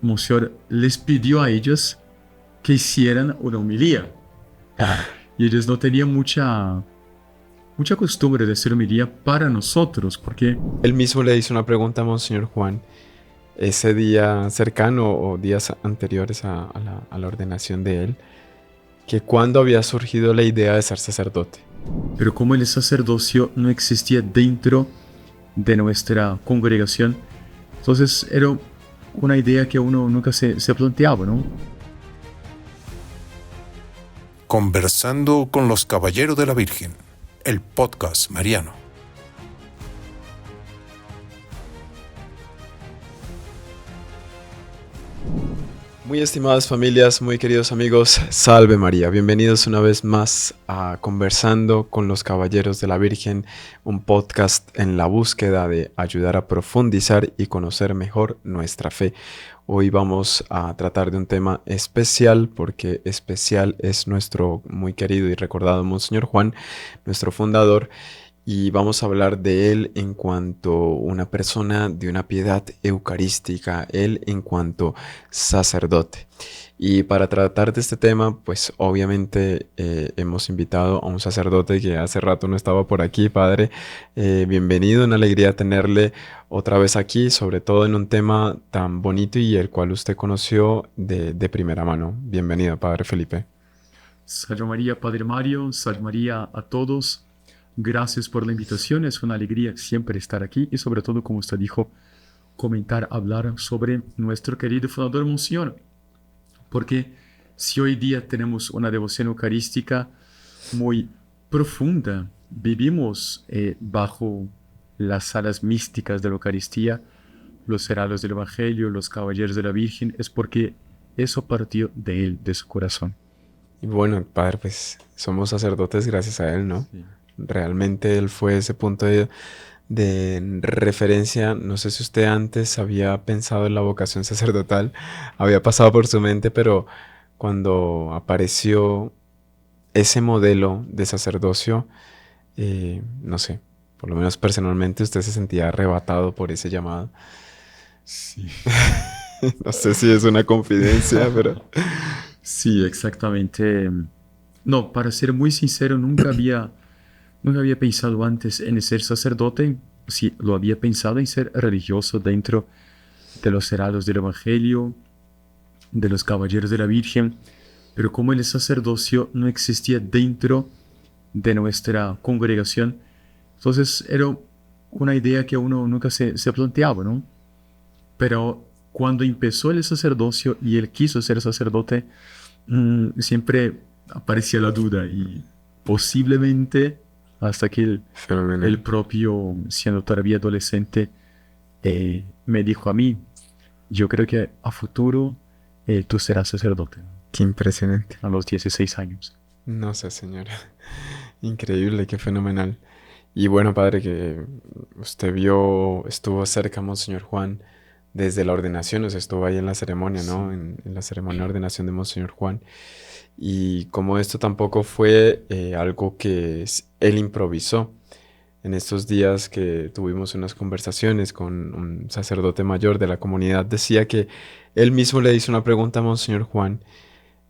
Monseñor les pidió a ellos que hicieran una homilía. Y ellos no tenían mucha costumbre de hacer homilía para nosotros, porque Él mismo le hizo una pregunta a Monseñor Juan ese día cercano o días anteriores a la ordenación de él, que cuándo había surgido la idea de ser sacerdote. pero como el sacerdocio no existía dentro de nuestra congregación, entonces era una idea que uno nunca se planteaba, ¿no? Conversando con los Caballeros de la Virgen, el podcast mariano. Muy estimadas familias, muy queridos amigos, salve María, bienvenidos una vez más a Conversando con los Caballeros de la Virgen, un podcast en la búsqueda de ayudar a profundizar y conocer mejor nuestra fe. Hoy vamos a tratar de un tema especial, porque especial es nuestro muy querido y recordado Monseñor Juan, nuestro fundador, y vamos a hablar de él en cuanto una persona de una piedad eucarística, él en cuanto sacerdote. Y para tratar de este tema, pues obviamente hemos invitado a un sacerdote que hace rato no estaba por aquí, padre. Bienvenido, una alegría tenerle otra vez aquí, sobre todo en un tema tan bonito y el cual usted conoció de primera mano. Bienvenido, padre Felipe. Salve María, Padre Mario, salve María a todos. Gracias por la invitación, es una alegría siempre estar aquí y sobre todo, como usted dijo, comentar, hablar sobre nuestro querido fundador Monseñor. Porque si hoy día tenemos una devoción eucarística muy profunda, vivimos bajo las salas místicas de la Eucaristía, los heraldos del Evangelio, los caballeros de la Virgen, es porque eso partió de él, de su corazón. Y bueno, padre, pues somos sacerdotes gracias a él, ¿no? Sí. Realmente él fue ese punto de referencia. No sé si usted antes había pensado en la vocación sacerdotal, había pasado por su mente, pero cuando apareció ese modelo de sacerdocio, no sé, por lo menos personalmente usted se sentía arrebatado por ese llamado. Sí. No sé si es una confidencia, pero... Sí, exactamente. No, para ser muy sincero, nunca había pensado antes en ser sacerdote. Sí, lo había pensado en ser religioso dentro de los heraldos del Evangelio, de los caballeros de la Virgen, pero como el sacerdocio no existía dentro de nuestra congregación, entonces era una idea que uno nunca se planteaba, ¿no? Pero cuando empezó el sacerdocio y él quiso ser sacerdote, siempre aparecía la duda y posiblemente hasta que el Fenomenal. propio, siendo todavía adolescente, me dijo a mí, yo creo que a futuro tú serás sacerdote, ¿no? Qué impresionante. A los 16 años. No sé, señora. Increíble, qué fenomenal. Y bueno, padre, que usted vio, estuvo cerca, Monseñor Juan, desde la ordenación, o sea, estuvo ahí en la ceremonia, Sí. ¿no? En la ceremonia de ordenación de Monseñor Juan. Y como esto tampoco fue algo que él improvisó. En estos días que tuvimos unas conversaciones con un sacerdote mayor de la comunidad, decía que él mismo le hizo una pregunta a Monseñor Juan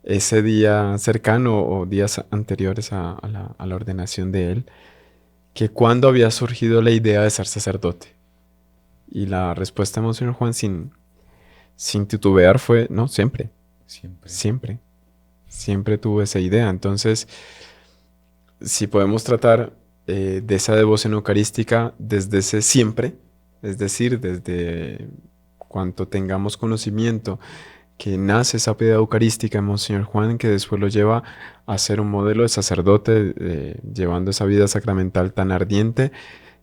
ese día cercano o días anteriores a la ordenación de él, que cuándo había surgido la idea de ser sacerdote. Y la respuesta de Monseñor Juan sin titubear fue, no, siempre, Siempre. siempre, siempre tuvo esa idea. Entonces, si podemos tratar de esa devoción eucarística desde ese siempre, es decir, desde cuanto tengamos conocimiento que nace esa piedad eucarística en Monseñor Juan, que después lo lleva a ser un modelo de sacerdote, llevando esa vida sacramental tan ardiente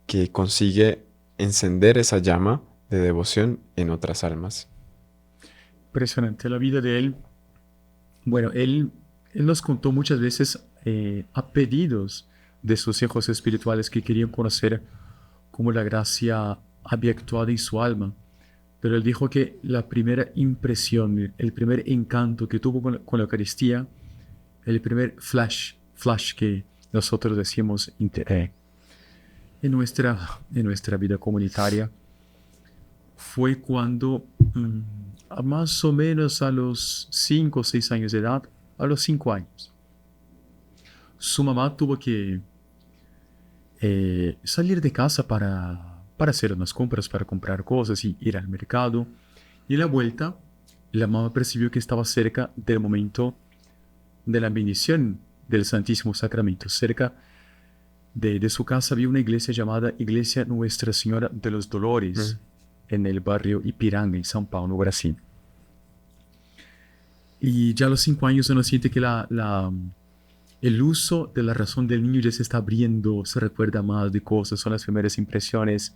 que consigue encender esa llama de devoción en otras almas. Impresionante la vida de él. Bueno, él nos contó muchas veces a pedidos de sus hijos espirituales que querían conocer cómo la gracia había actuado en su alma. Pero él dijo que la primera impresión, el primer encanto que tuvo con la Eucaristía, el primer flash que nosotros decimos en nuestra vida comunitaria, fue cuando más o menos a los 5 o 6 años de edad, a los 5 años. Su mamá tuvo que salir de casa para hacer unas compras, para comprar cosas y ir al mercado. Y a la vuelta, la mamá percibió que estaba cerca del momento de la bendición del Santísimo Sacramento. Cerca de su casa había una iglesia llamada Iglesia Nuestra Señora de los Dolores, en el barrio Ipiranga, en São Paulo, Brasil. Y ya a los 5 años uno siente que el uso de la razón del niño ya se está abriendo, se recuerda más de cosas, son las primeras impresiones.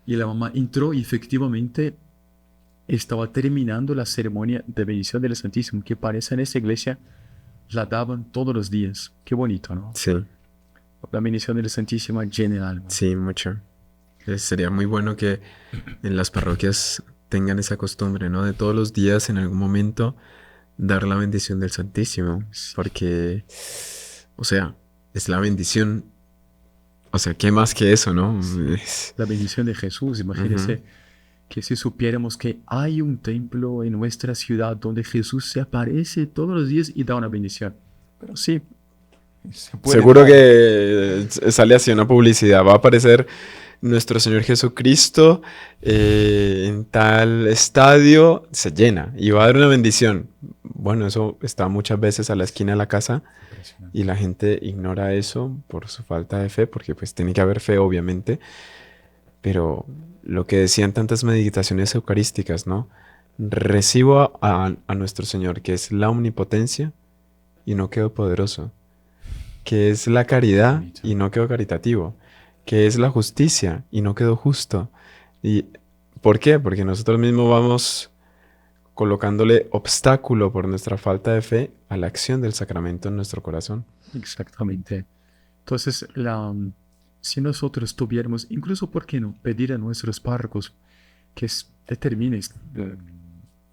Y la mamá entró y efectivamente estaba terminando la ceremonia de bendición del Santísimo, que parece en esa iglesia la daban todos los días. Qué bonito, ¿no? Sí. La bendición del Santísimo llena el alma. Sí, mucho. Sería muy bueno que en las parroquias tengan esa costumbre, ¿no? De todos los días, en algún momento, dar la bendición del Santísimo. Porque, o sea, es la bendición. O sea, ¿qué más que eso, no? La bendición de Jesús. Imagínense que si supiéramos que hay un templo en nuestra ciudad donde Jesús se aparece todos los días y da una bendición. Pero sí. Seguro que sale así una publicidad. Va a aparecer nuestro Señor Jesucristo en tal estadio, se llena y va a dar una bendición. Bueno, eso está muchas veces a la esquina de la casa y la gente ignora eso por su falta de fe, porque pues tiene que haber fe, obviamente. Pero lo que decían tantas meditaciones eucarísticas, ¿no? Recibo a nuestro Señor, que es la omnipotencia, y no quedo poderoso. Que es la caridad y no quedo caritativo. Que es la justicia y no quedo justo. ¿Y por qué? Porque nosotros mismos vamos colocándole obstáculo por nuestra falta de fe a la acción del sacramento en nuestro corazón. Exactamente. Entonces, si nosotros tuviéramos, incluso, ¿por qué no?, pedir a nuestros párrocos que determinen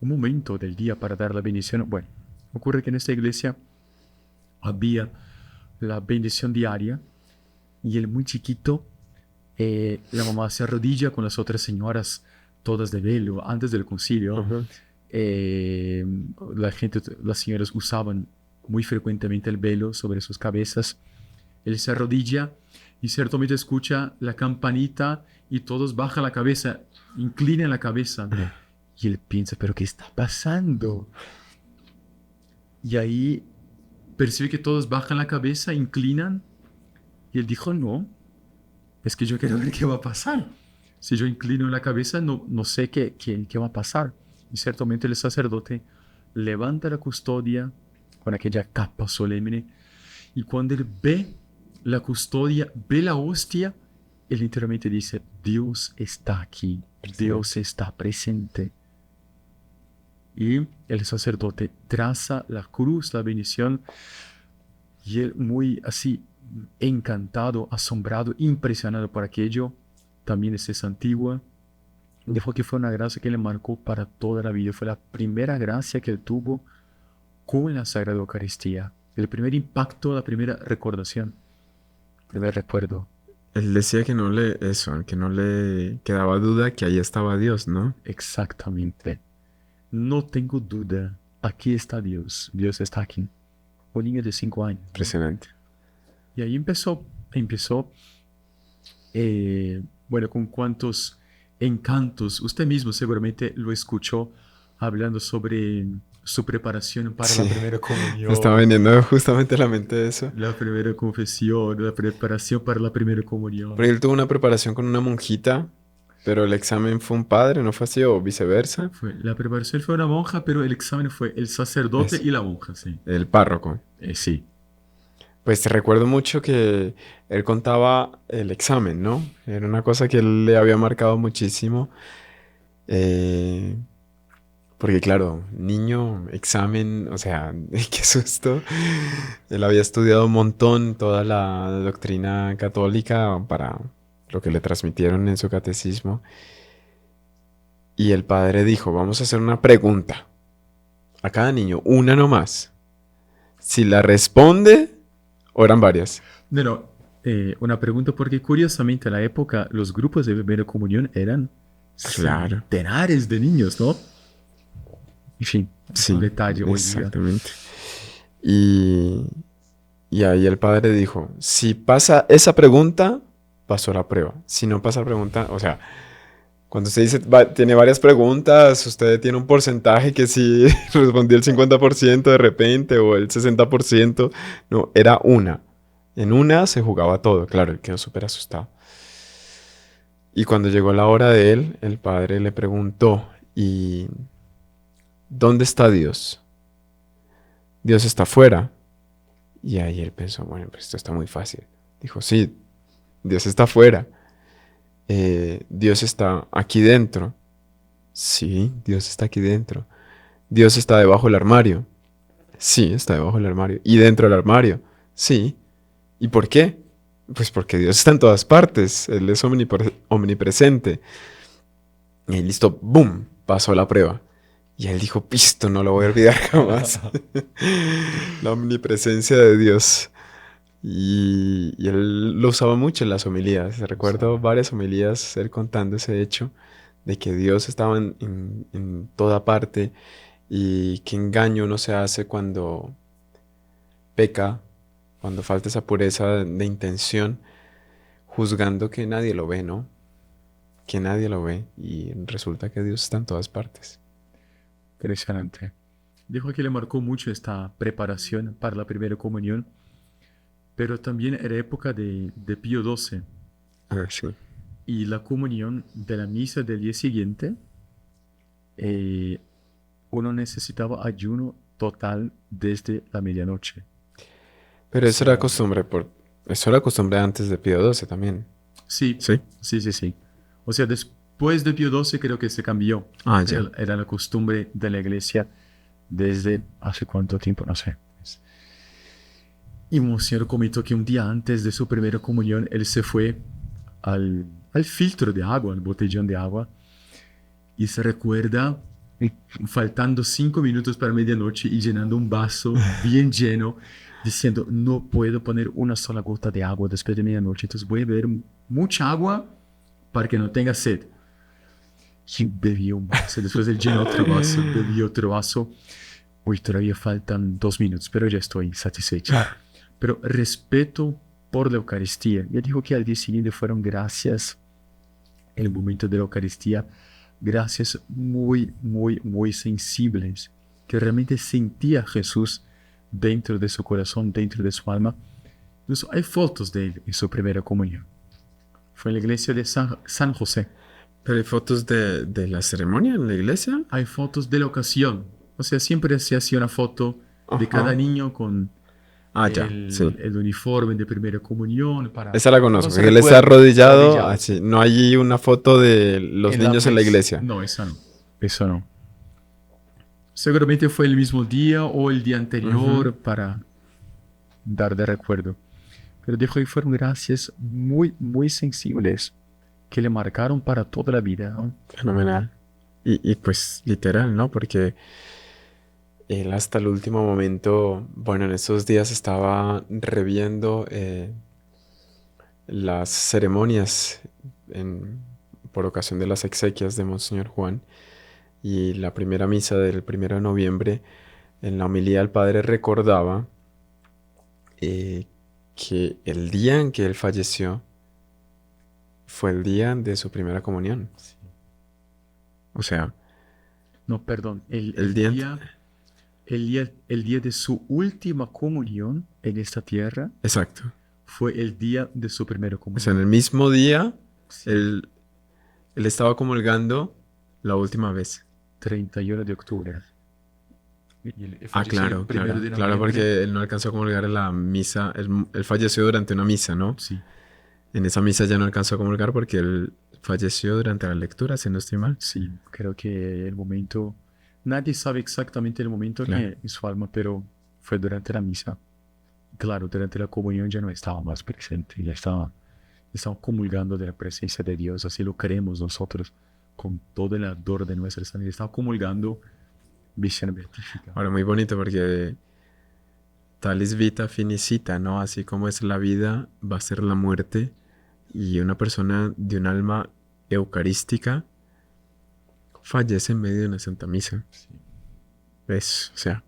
un momento del día para dar la bendición. Bueno, ocurre que en esta iglesia había la bendición diaria y el muy chiquito, la mamá se arrodilla con las otras señoras, todas de velo, antes del concilio. Las señoras usaban muy frecuentemente el velo sobre sus cabezas. Él se arrodilla y ciertamente escucha la campanita y todos bajan la cabeza, inclinan la cabeza. Y él piensa, ¿pero qué está pasando? Y ahí percibe que todos bajan la cabeza, inclinan. Y él dijo, no, es que yo quiero ver qué va a pasar. Si yo inclino la cabeza, no sé qué va a pasar. Y ciertamente el sacerdote levanta la custodia con aquella capa solemne. Y cuando él ve la custodia, ve la hostia, él literalmente dice, Dios está aquí, Dios está presente. Y el sacerdote traza la cruz, la bendición, y él muy así, encantado, asombrado, impresionado por aquello, también es antigua, dijo que fue una gracia que le marcó para toda la vida. Fue la primera gracia que él tuvo con la Sagrada Eucaristía. El primer impacto, la primera recordación, el primer recuerdo. Él decía que no le quedaba duda que ahí estaba Dios, ¿no? Exactamente. No tengo duda, aquí está Dios. Dios está aquí. Un niño de 5 años. Impresionante. Y ahí empezó, bueno, con cuántos encantos. Usted mismo seguramente lo escuchó hablando sobre su preparación para la primera comunión. Me estaba viniendo justamente a la mente eso. La primera confesión, la preparación para la primera comunión. Porque él tuvo una preparación con una monjita, pero el examen fue un padre, ¿no fue así? ¿O viceversa? La preparación fue una monja, pero el examen fue el sacerdote y la monja, sí. El párroco. Sí. Pues recuerdo mucho que él contaba el examen, ¿no? Era una cosa que él le había marcado muchísimo. Porque claro, niño, examen, o sea, qué susto. Él había estudiado un montón toda la doctrina católica para lo que le transmitieron en su catecismo. Y el padre dijo, vamos a hacer una pregunta a cada niño, una nomás. Si la responde, o eran varias. No, una pregunta, porque curiosamente en la época los grupos de primera comunión eran centenares de niños, ¿no? En fin, es un detalle hoy día. Exactamente. Y ahí el padre dijo, si pasa esa pregunta, pasó la prueba. Si no pasa la pregunta, o sea, cuando usted dice, tiene varias preguntas, usted tiene un porcentaje que si respondió el 50% de repente o el 60%, no, era una. En una se jugaba todo, claro, él quedó súper asustado. Y cuando llegó la hora de él, el padre le preguntó, ¿y dónde está Dios? Dios está afuera. Y ahí él pensó, bueno, pues esto está muy fácil. Dijo, sí, Dios está afuera. Dios está aquí dentro. Sí, Dios está aquí dentro. Dios está debajo del armario. Sí, está debajo del armario. ¿Y dentro del armario? Sí. ¿Y por qué? Pues porque Dios está en todas partes. Él es omnipresente. Y listo, ¡boom! Pasó la prueba. Y él dijo, pisto, no lo voy a olvidar jamás. La omnipresencia de Dios. Y él lo usaba mucho en las homilías. Recuerdo varias homilías él contando ese hecho de que Dios estaba en toda parte y qué engaño uno se hace cuando peca, cuando falta esa pureza de intención, juzgando que nadie lo ve, ¿no? Que nadie lo ve y resulta que Dios está en todas partes. Impresionante. Dijo que le marcó mucho esta preparación para la primera comunión, pero también era época de Pío XII. Sí. Y la comunión de la misa del día siguiente, uno necesitaba ayuno total desde la medianoche. Pero eso era costumbre eso era costumbre antes de Pío XII también. Sí, ¿Sí? sí. O sea, después de Pío XII creo que se cambió. Ah, ya. Era la costumbre de la iglesia desde hace cuánto tiempo, no sé. Y Monseñor comentó que un día antes de su primera comunión, él se fue al filtro de agua, al botellón de agua, y se recuerda faltando 5 minutos para medianoche y llenando un vaso bien lleno, diciendo, no puedo poner una sola gota de agua después de medianoche, entonces voy a beber mucha agua para que no tenga sed. Y bebí un vaso, después él llenó otro vaso, bebí otro vaso. Uy, todavía faltan 2 minutos, pero ya estoy satisfecho. Pero respeto por la Eucaristía. Ya dijo que al día siguiente fueron gracias, en el momento de la Eucaristía, gracias muy, muy, muy sensibles, que realmente sentía a Jesús dentro de su corazón, dentro de su alma. Incluso hay fotos de él en su primera comunión. Fue en la iglesia de San José. ¿Pero hay fotos de la ceremonia en la iglesia? Hay fotos de la ocasión. O sea, siempre se hacía una foto de Ajá. cada niño con Sí. el uniforme de primera comunión. Esa la conozco, No se que él está recuerda, arrodillado. Así. No hay una foto de los niños en la iglesia. No, esa no. Eso no. Seguramente fue el mismo día o el día anterior para dar de recuerdo. Pero dijo que fueron gracias muy, muy sensibles que le marcaron para toda la vida, ¿no? Fenomenal. Y pues literal, ¿no? Porque él hasta el último momento, bueno, en estos días estaba reviendo las ceremonias por ocasión de las exequias de Monseñor Juan y la primera misa del 1 de noviembre. En la homilía el padre recordaba que el día en que él falleció fue el día de su primera comunión. Sí. O sea, No, perdón. el día... El día de su última comunión en esta tierra Exacto. fue el día de su primera comunión. O sea, en el mismo día, Sí. él estaba comulgando la última vez. 31 de octubre. Y él Ah, falleció el claro, 1 de claro, noviembre. porque él no alcanzó a comulgar en la misa. Él falleció durante una misa, ¿no? Sí, En esa misa ya no alcanzó a comulgar porque él falleció durante la lectura, si no estoy mal. sí. Creo que el momento... Nadie sabe exactamente el momento Claro. que en su alma, pero fue durante la misa. Claro, durante la comunión ya no estaba más presente, ya estaba comulgando de la presencia de Dios, así lo creemos nosotros, con todo el ardor de nuestra sangre. Estaba comulgando visión beatífica. Ahora, muy bonito porque talis vita finicita, ¿no? Así como es la vida, va a ser la muerte. Y una persona de un alma eucarística fallece en medio de una santa misa. Sí. ¿Ves? O sea,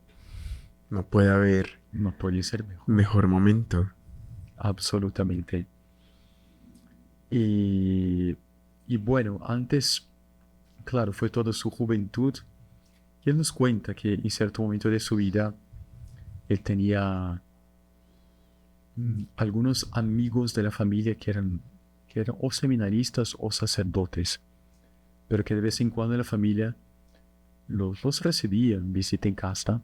no puede haber No puede ser mejor. mejor momento. Absolutamente. Y bueno, antes, claro, fue toda su juventud. Y él nos cuenta que en cierto momento de su vida, él tenía algunos amigos de la familia que eran o seminaristas o sacerdotes, pero que de vez en cuando la familia los recibía en visita en casa.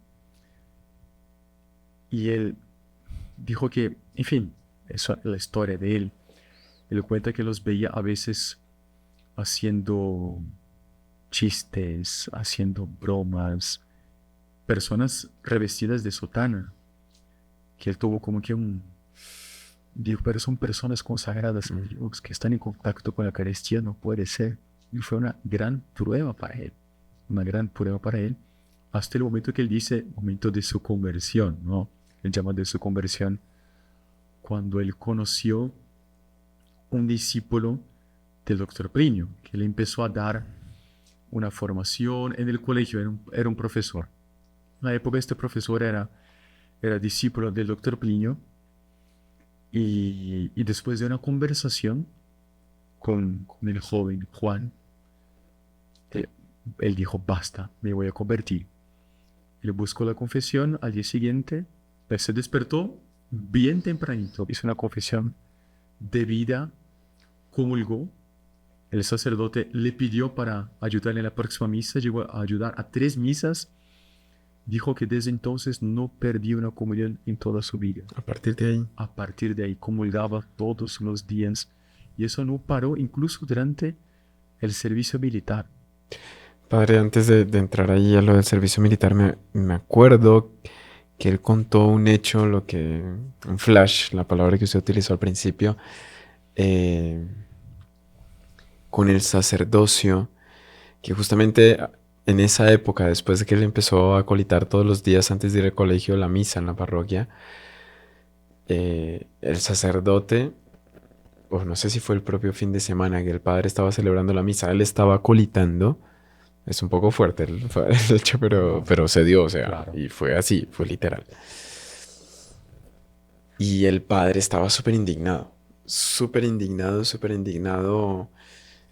Y él dijo que, en fin, esa es la historia de él. Él cuenta que los veía a veces haciendo chistes, haciendo bromas, personas revestidas de sotana, que él tuvo como que dijo, pero son personas consagradas a Dios, que están en contacto con la Eucaristía, no puede ser. Y fue una gran prueba para él, hasta el momento que él dice, momento de su conversión, ¿no? Él llama de su conversión cuando él conoció un discípulo del doctor Plinio, que le empezó a dar una formación en el colegio, era un profesor. En la época este profesor era discípulo del doctor Plinio y después de una conversación con el joven Juan, él dijo, basta, me voy a convertir. Él buscó la confesión al día siguiente, se despertó bien tempranito, hizo una confesión de vida, comulgó. El sacerdote le pidió para ayudarle en la próxima misa, llegó a ayudar a 3 misas. Dijo que desde entonces no perdió una comunión en toda su vida. A partir de ahí comulgaba todos los días. Y eso no paró incluso durante el servicio militar. Padre, antes de entrar ahí a lo del servicio militar, me acuerdo que él contó un hecho, un flash, la palabra que usted utilizó al principio, con el sacerdocio, que justamente en esa época, después de que él empezó a acolitar todos los días antes de ir al colegio, la misa en la parroquia, el sacerdote, o no sé si fue el propio fin de semana que el padre estaba celebrando la misa, él estaba acolitando. Es un poco fuerte el hecho, pero se dio, o sea, claro. Y fue así, fue literal. Y el padre estaba súper indignado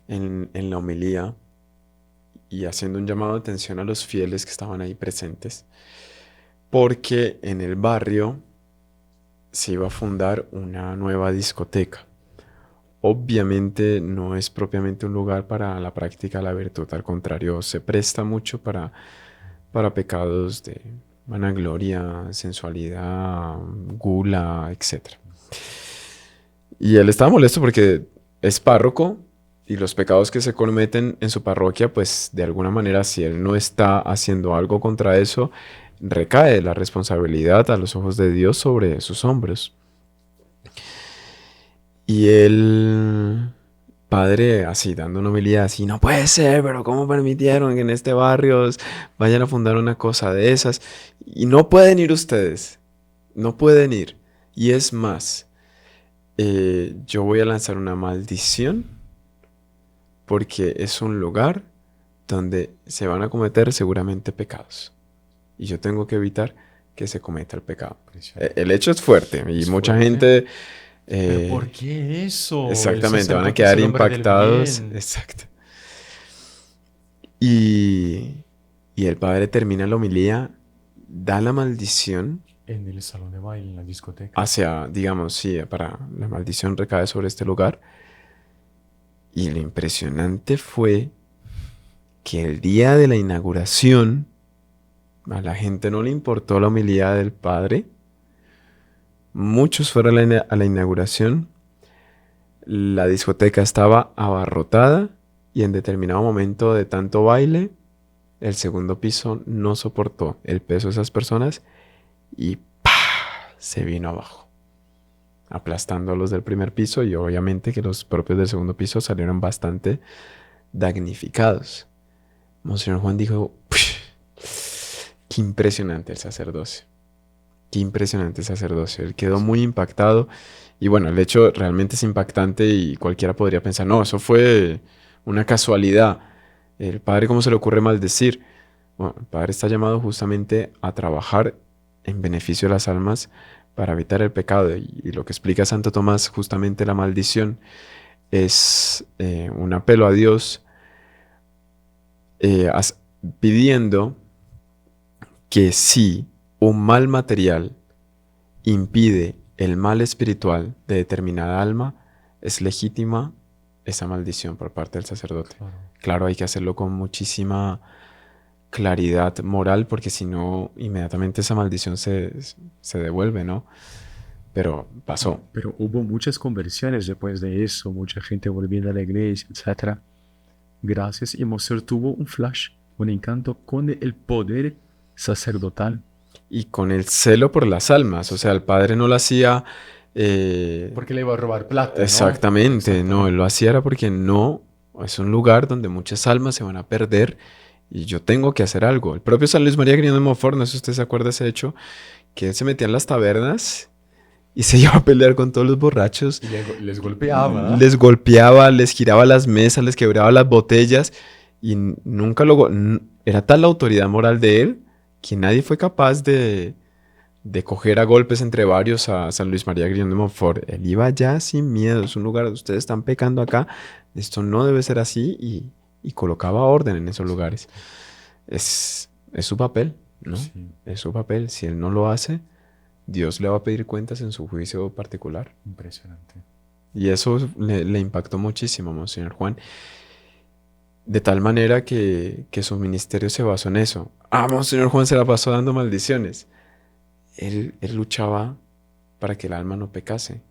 en la homilía y haciendo un llamado de atención a los fieles que estaban ahí presentes, porque en el barrio se iba a fundar una nueva discoteca. Obviamente no es propiamente un lugar para la práctica de la virtud, al contrario, se presta mucho para pecados de vanagloria, sensualidad, gula, etc. Y él estaba molesto porque es párroco y los pecados que se cometen en su parroquia, pues de alguna manera, si él no está haciendo algo contra eso, recae la responsabilidad a los ojos de Dios sobre sus hombros. Y el padre así, dando una homilía así, no puede ser, pero ¿cómo permitieron que en este barrio vayan a fundar una cosa de esas? Y no pueden ir ustedes, no pueden ir. Y es más, yo voy a lanzar una maldición porque es un lugar donde se van a cometer seguramente pecados. Y yo tengo que evitar que se cometa el pecado. El hecho es fuerte y mucha gente... ¿Pero por qué eso? Exactamente, van a quedar impactados. Exacto. Y el padre termina la homilía, da la maldición. En el salón de baile, en la discoteca. Hacia, digamos, sí, la maldición recae sobre este lugar. Y lo impresionante fue que el día de la inauguración, a la gente no le importó la homilía del padre. Muchos fueron a la inauguración, la discoteca estaba abarrotada y en determinado momento de tanto baile, el segundo piso no soportó el peso de esas personas y ¡pah! Se vino abajo, aplastando a los del primer piso y obviamente que los propios del segundo piso salieron bastante damnificados. Monseñor Juan dijo, qué impresionante el sacerdocio. Qué impresionante sacerdocio. Él quedó muy impactado. Y bueno, el hecho realmente es impactante y cualquiera podría pensar, no, eso fue una casualidad. El padre, ¿cómo se le ocurre maldecir? Bueno, el Padre está llamado justamente a trabajar en beneficio de las almas para evitar el pecado. Y lo que explica Santo Tomás, justamente la maldición, es un apelo a Dios pidiendo que si un mal material impide el mal espiritual de determinada alma, es legítima esa maldición por parte del sacerdote. Claro, hay que hacerlo con muchísima claridad moral, porque si no, inmediatamente esa maldición se devuelve, ¿no? Pero pasó. Pero hubo muchas conversiones después de eso, mucha gente volviendo a la iglesia, etcétera. Gracias, y Monseñor tuvo un flash, un encanto con el poder sacerdotal. Y con el celo por las almas, o sea, el Padre no lo hacía... Porque le iba a robar plata, exactamente, no, él lo hacía era porque no, es un lugar donde muchas almas se van a perder y yo tengo que hacer algo. El propio San Luis María Griñón de Montfort, no sé si usted se acuerda de ese hecho, que él se metía en las tabernas y se iba a pelear con todos los borrachos. Y les golpeaba. Les golpeaba, les giraba las mesas, les quebraba las botellas y nunca era tal la autoridad moral de él que nadie fue capaz de coger a golpes entre varios a San Luis María Griñón de Montfort. Él iba ya sin miedo, es un lugar donde ustedes están pecando acá, esto no debe ser así y colocaba orden en esos lugares. Es su papel, ¿no? Sí. Es su papel. Si él no lo hace, Dios le va a pedir cuentas en su juicio particular. Impresionante. Y eso le impactó muchísimo a Monseñor Juan. De tal manera que su ministerio se basó en eso. Monseñor Juan se la pasó dando maldiciones. Él luchaba para que el alma no pecase.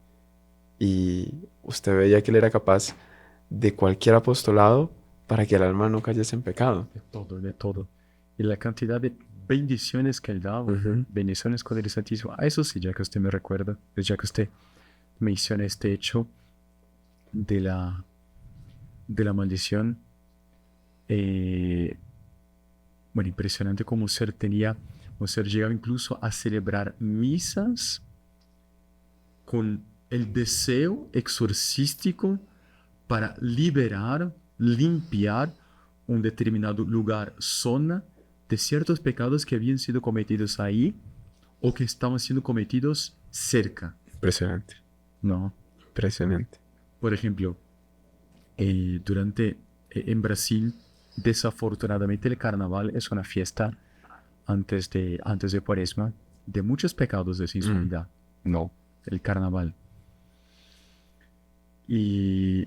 Y usted veía que él era capaz de cualquier apostolado para que el alma no cayese en pecado. De todo, de todo. Y la cantidad de bendiciones que él daba, bendiciones con el Santísimo. A eso sí, ya que usted me recuerda, pues ya que usted menciona este hecho de la maldición. Bueno, impresionante cómo Ser llegaba incluso a celebrar misas con el deseo exorcístico para liberar, limpiar un determinado lugar, zona, de ciertos pecados que habían sido cometidos ahí o que estaban siendo cometidos cerca. Impresionante. ¿No? Impresionante. Por ejemplo, en Brasil, desafortunadamente el carnaval es una fiesta antes de Cuaresma de muchos pecados de sensualidad. No, el carnaval. Y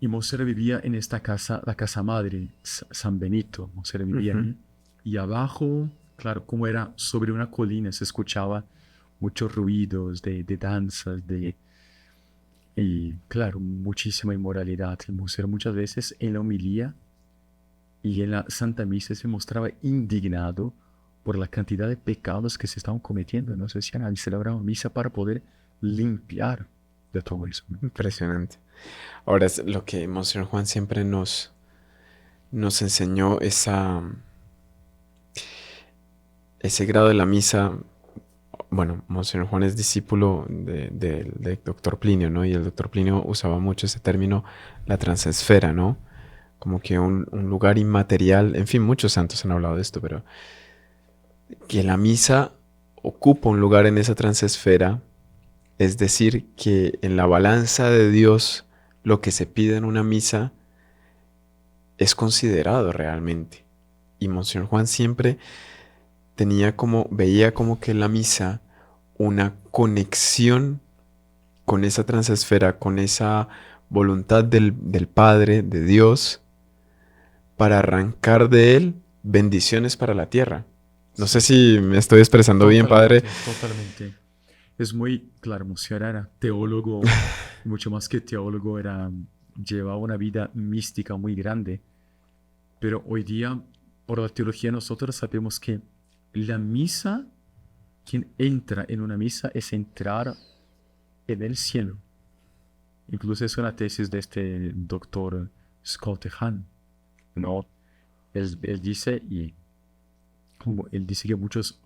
Monserrat vivía en esta casa, la casa madre, San Benito. Monserrat vivía ahí. Y abajo, claro, como era sobre una colina, se escuchaba muchos ruidos de danzas, y claro, muchísima inmoralidad. Monserrat muchas veces en la homilía y en la Santa Misa se mostraba indignado por la cantidad de pecados que se estaban cometiendo. No sé si han celebrado misa para poder limpiar de todo eso. Impresionante. Ahora es lo que Monseñor Juan siempre nos enseñó, ese grado de la misa. Bueno, Monseñor Juan es discípulo del doctor Plinio, ¿no? Y el doctor Plinio usaba mucho ese término, la transesfera, ¿no? Como que un lugar inmaterial. En fin, muchos santos han hablado de esto, pero que la misa ocupa un lugar en esa transesfera, es decir, que en la balanza de Dios lo que se pide en una misa es considerado realmente. Y Monseñor Juan siempre veía como que en la misa una conexión con esa transesfera, con esa voluntad del Padre, de Dios, para arrancar de él bendiciones para la tierra. No sé si me estoy expresando bien, Padre. Totalmente. Es muy claro, Monseñor era teólogo, mucho más que teólogo, llevaba una vida mística muy grande. Pero hoy día, por la teología, nosotros sabemos que la misa, quien entra en una misa es entrar en el cielo. Incluso es una tesis de este doctor Scott Hahn, ¿no? Él dice que muchos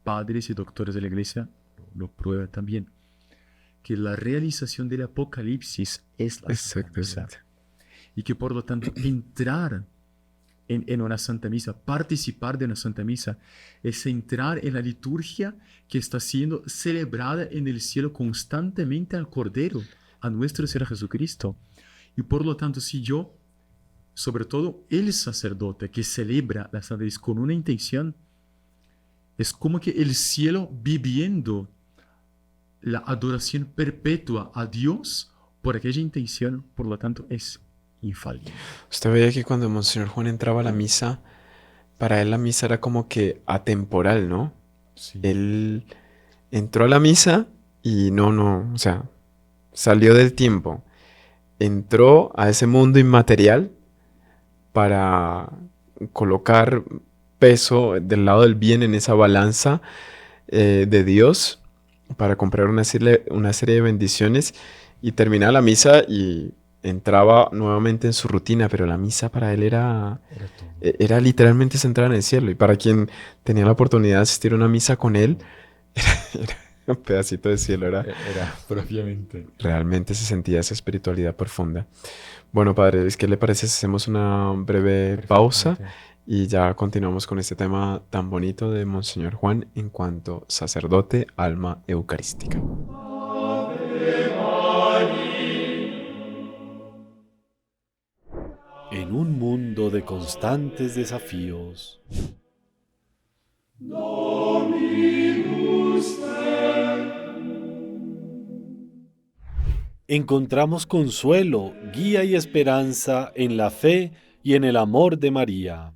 padres y doctores de la iglesia lo prueban también, que la realización del Apocalipsis es la Santa Misa. Y que por lo tanto entrar en una Santa Misa. Participar de una Santa Misa es entrar en la liturgia que está siendo celebrada en el cielo constantemente al Cordero, a nuestro Señor Jesucristo. Y por lo tanto, si yo, sobre todo el sacerdote que celebra la Santa Misa con una intención, es como que el cielo viviendo la adoración perpetua a Dios por aquella intención, por lo tanto, es infalible. Usted veía que cuando Monseñor Juan entraba a la misa, para él la misa era como que atemporal, ¿no? Sí. Él entró a la misa y o sea, salió del tiempo. Entró a ese mundo inmaterial para colocar peso del lado del bien en esa balanza de Dios, para comprar una serie de bendiciones, y terminaba la misa y entraba nuevamente en su rutina, pero la misa para él era literalmente centrada en el cielo. Y para quien tenía la oportunidad de asistir a una misa con él, era un pedacito de cielo, Era propiamente. realmente se sentía esa espiritualidad profunda. Bueno, padre, ¿qué le parece si hacemos una breve pausa y ya continuamos con este tema tan bonito de Monseñor Juan en cuanto sacerdote, alma eucarística? En un mundo de constantes desafíos, encontramos consuelo, guía y esperanza en la fe y en el amor de María.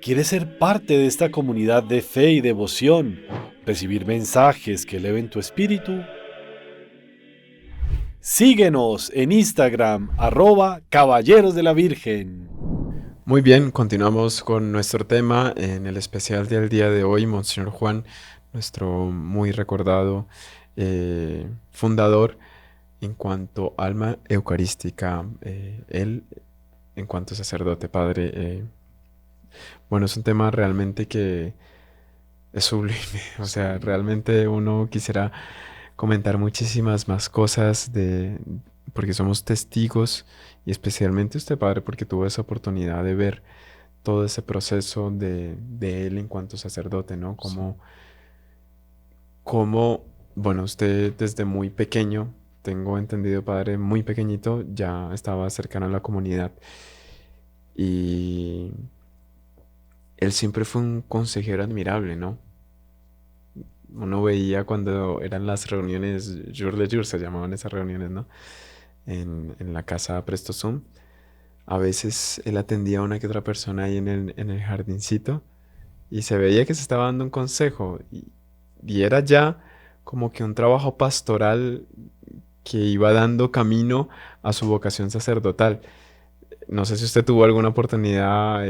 ¿Quieres ser parte de esta comunidad de fe y devoción? ¿Recibir mensajes que eleven tu espíritu? Síguenos en Instagram, @Caballeros de la Virgen. Muy bien, continuamos con nuestro tema en el especial del día de hoy. Monseñor Juan, nuestro muy recordado fundador en cuanto alma eucarística, él en cuanto sacerdote, padre. Bueno, es un tema realmente que es sublime. O sea, realmente uno quisiera comentar muchísimas más cosas porque somos testigos, y especialmente usted, padre, porque tuvo esa oportunidad de ver todo ese proceso de él en cuanto sacerdote, ¿no? Bueno, usted desde muy pequeño, tengo entendido, padre, muy pequeñito, ya estaba cercano a la comunidad, y él siempre fue un consejero admirable, ¿no? Uno veía cuando eran las reuniones, jour de jour se llamaban esas reuniones, ¿no? En la casa Presto Sum. A veces él atendía a una que otra persona ahí en el jardincito, y se veía que se estaba dando un consejo, y era ya como que un trabajo pastoral que iba dando camino a su vocación sacerdotal. No sé si usted tuvo alguna oportunidad,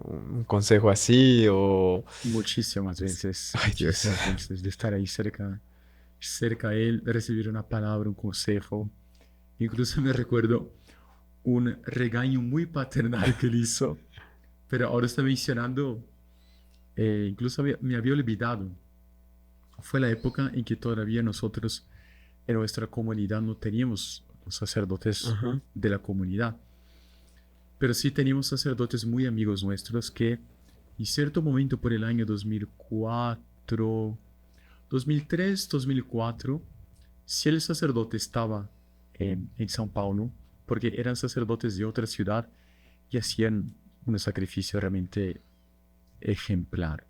un consejo así o... Muchísimas veces, Ay, Dios. muchísimas veces, de estar ahí cerca a él, recibir una palabra, un consejo. Incluso me recuerdo un regaño muy paternal que él hizo, pero ahora está mencionando, incluso me había olvidado. Fue la época en que todavía nosotros en nuestra comunidad no teníamos los sacerdotes Ajá. de la comunidad, pero sí teníamos sacerdotes muy amigos nuestros que en cierto momento por el año 2004, 2003, 2004, si el sacerdote estaba en São Paulo, porque eran sacerdotes de otra ciudad y hacían un sacrificio realmente ejemplar.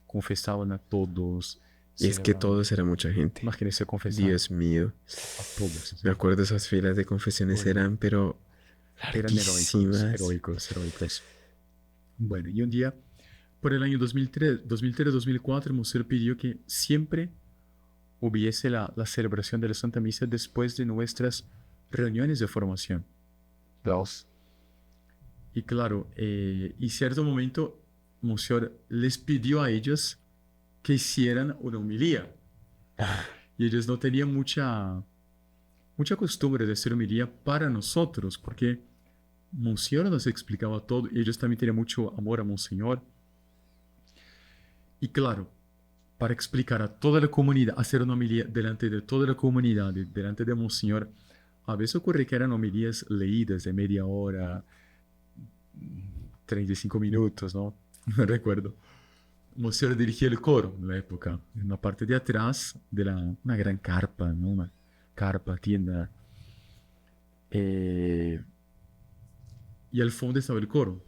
Confesaban a todos. Y es que todos era mucha gente. Imagínense confesar Dios mío. a todos. Me acuerdo, esas filas de confesiones Bueno, eran, pero eran larguísimas. heroicos. Bueno, y un día, por el año 2003-2004, Monseñor pidió que siempre hubiese la celebración de la Santa Misa después de nuestras reuniones de formación. Y claro, en cierto momento, Monseñor les pidió a ellos que hicieran una homilía. Y ellos no tenían mucha costumbre de hacer homilía para nosotros, porque Monseñor nos explicaba todo, y ellos también tenían mucho amor a Monseñor. Y claro, para explicar a toda la comunidad, hacer una homilía delante de toda la comunidad, delante de Monseñor, a veces ocurre que eran homilías leídas de media hora, 35 minutos, ¿no? No recuerdo. Monseñor dirigía el coro en la época, en la parte de atrás de una gran carpa, ¿no? Una carpa, tienda. Y al fondo estaba el coro.